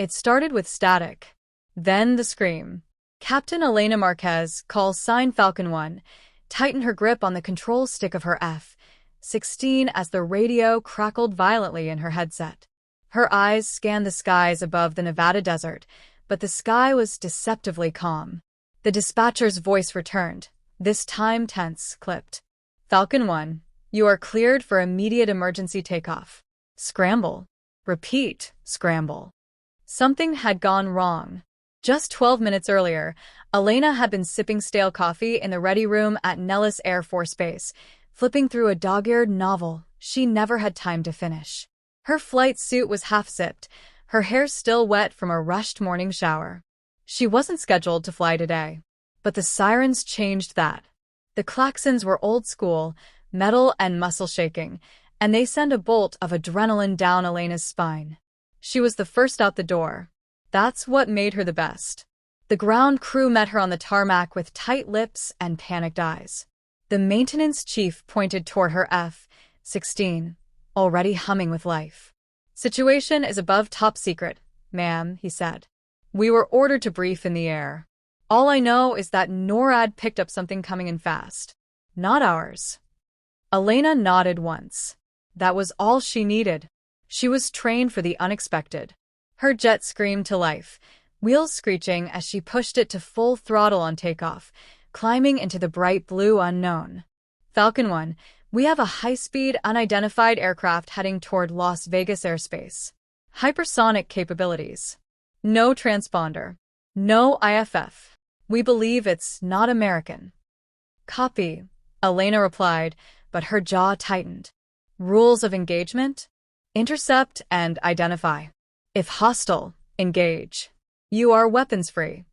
It started with static. Then the scream. Captain Elena Marquez, call sign Falcon 1, tightened her grip on the control stick of her F-16 as the radio crackled violently in her headset. Her eyes scanned the skies above the Nevada desert, but the sky was deceptively calm. The dispatcher's voice returned, this time tense, clipped. Falcon 1, you are cleared for immediate emergency takeoff. Scramble. Repeat, scramble. Something had gone wrong. Just 12 minutes earlier, Elena had been sipping stale coffee in the ready room at Nellis Air Force Base, flipping through a dog-eared novel she never had time to finish. Her flight suit was half-zipped, her hair still wet from a rushed morning shower. She wasn't scheduled to fly today. But the sirens changed that. The klaxons were old school, metal and muscle shaking, and they sent a bolt of adrenaline down Elena's spine. She was the first out the door. That's what made her the best. The ground crew met her on the tarmac with tight lips and panicked eyes. The maintenance chief pointed toward her F-16, already humming with life. Situation is above top secret, ma'am, he said. We were ordered to brief in the air. All I know is that NORAD picked up something coming in fast. Not ours. Elena nodded once. That was all she needed. She was trained for the unexpected. Her jet screamed to life, wheels screeching as she pushed it to full throttle on takeoff, climbing into the bright blue unknown. Falcon 1, we have a high-speed, unidentified aircraft heading toward Las Vegas airspace. Hypersonic capabilities. No transponder. No IFF. We believe it's not American. Copy, Elena replied, but her jaw tightened. Rules of engagement? Intercept and identify. If hostile, engage. You are weapons-free.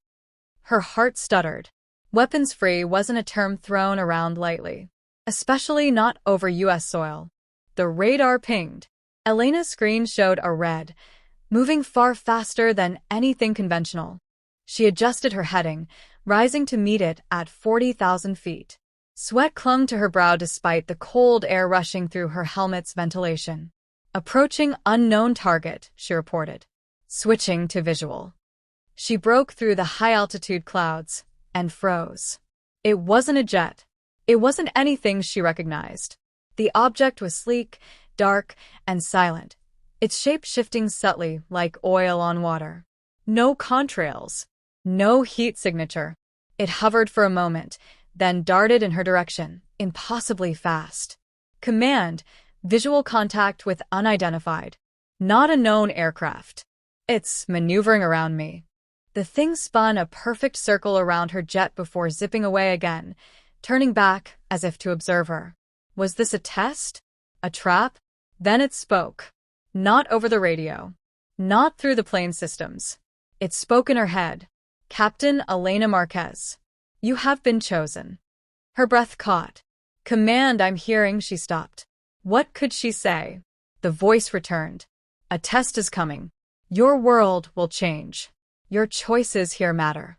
Her heart stuttered. Weapons-free wasn't a term thrown around lightly, especially not over U.S. soil. The radar pinged. Elena's screen showed a red, moving far faster than anything conventional. She adjusted her heading, rising to meet it at 40,000 feet. Sweat clung to her brow despite the cold air rushing through her helmet's ventilation. Approaching unknown target, she reported. Switching to visual. She broke through the high-altitude clouds and froze. It wasn't a jet. It wasn't anything she recognized. The object was sleek, dark, and silent, its shape shifting subtly like oil on water. No contrails. No heat signature. It hovered for a moment, then darted in her direction, impossibly fast. Command, visual contact with unidentified. Not a known aircraft. It's maneuvering around me. The thing spun a perfect circle around her jet before zipping away again, turning back as if to observe her. Was this a test? A trap? Then it spoke. Not over the radio. Not through the plane systems. It spoke in her head. Captain Elena Marquez. You have been chosen. Her breath caught. Command, I'm hearing, she stopped. What could she say? The voice returned. A test is coming. Your world will change. Your choices here matter.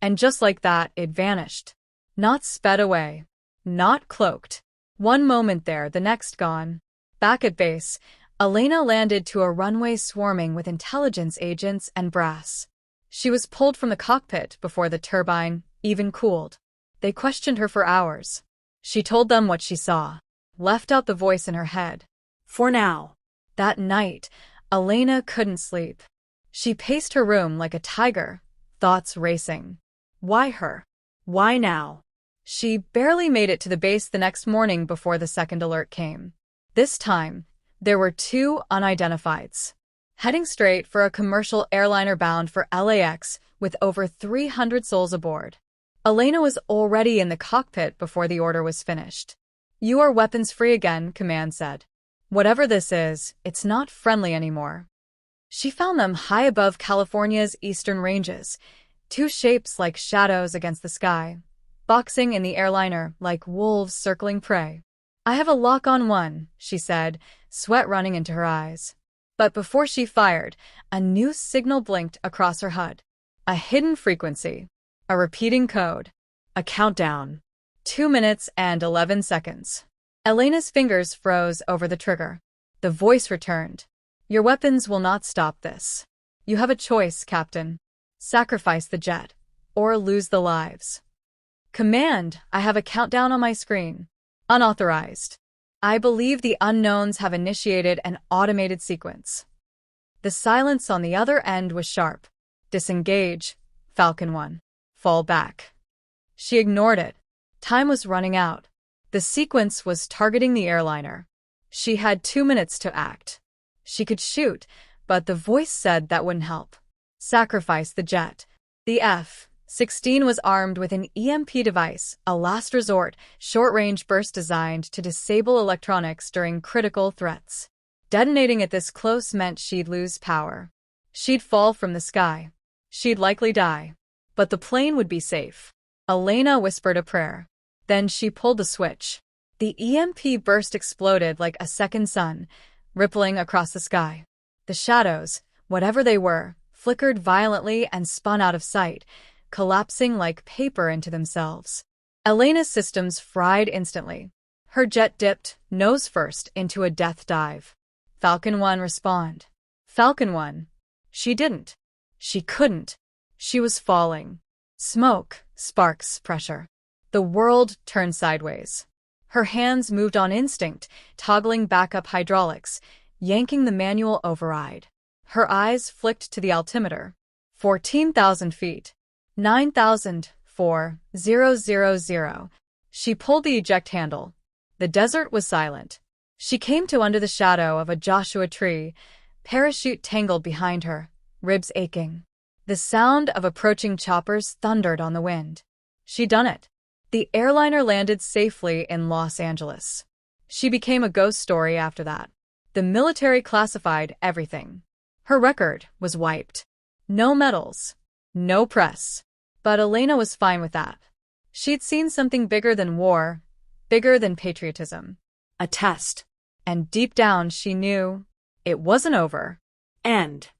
And just like that, it vanished. Not sped away. Not cloaked. One moment there, the next gone. Back at base, Elena landed to a runway swarming with intelligence agents and brass. She was pulled from the cockpit before the turbine even cooled. They questioned her for hours. She told them what she saw, left out the voice in her head. For now. That night, Elena couldn't sleep. She paced her room like a tiger, thoughts racing. Why her? Why now? She barely made it to the base the next morning before the second alert came. This time, there were two unidentifieds, heading straight for a commercial airliner bound for LAX with over 300 souls aboard. Elena was already in the cockpit before the order was finished. You are weapons-free again, command said. Whatever this is, it's not friendly anymore. She found them high above California's eastern ranges, two shapes like shadows against the sky, boxing in the airliner like wolves circling prey. I have a lock on one, she said, sweat running into her eyes. But before she fired, a new signal blinked across her HUD. A hidden frequency. A repeating code. A countdown. 2 minutes and 11 seconds. Elena's fingers froze over the trigger. The voice returned. Your weapons will not stop this. You have a choice, Captain. Sacrifice the jet, or lose the lives. Command, I have a countdown on my screen. Unauthorized. I believe the unknowns have initiated an automated sequence. The silence on the other end was sharp. Disengage, Falcon 1. Fall back. She ignored it. Time was running out. The sequence was targeting the airliner. She had 2 minutes to act. She could shoot, but the voice said that wouldn't help. Sacrifice the jet. The F-16 was armed with an EMP device, a last resort, short-range burst designed to disable electronics during critical threats. Detonating it this close meant she'd lose power. She'd fall from the sky. She'd likely die. But the plane would be safe. Elena whispered a prayer. Then she pulled the switch. The EMP burst exploded like a second sun, rippling across the sky. The shadows, whatever they were, flickered violently and spun out of sight, collapsing like paper into themselves. Elena's systems fried instantly. Her jet dipped, nose first, into a death dive. Falcon 1 respond. Falcon 1. She didn't. She couldn't. She was falling. Smoke, sparks, pressure. The world turned sideways. Her hands moved on instinct, toggling backup hydraulics, yanking the manual override. Her eyes flicked to the altimeter. 14,000 feet. 9,004,000. She pulled the eject handle. The desert was silent. She came to under the shadow of a Joshua tree, parachute tangled behind her, ribs aching. The sound of approaching choppers thundered on the wind. She'd done it. The airliner landed safely in Los Angeles. She became a ghost story after that. The military classified everything. Her record was wiped. No medals. No press. But Elena was fine with that. She'd seen something bigger than war, bigger than patriotism. A test. And deep down she knew it wasn't over. End.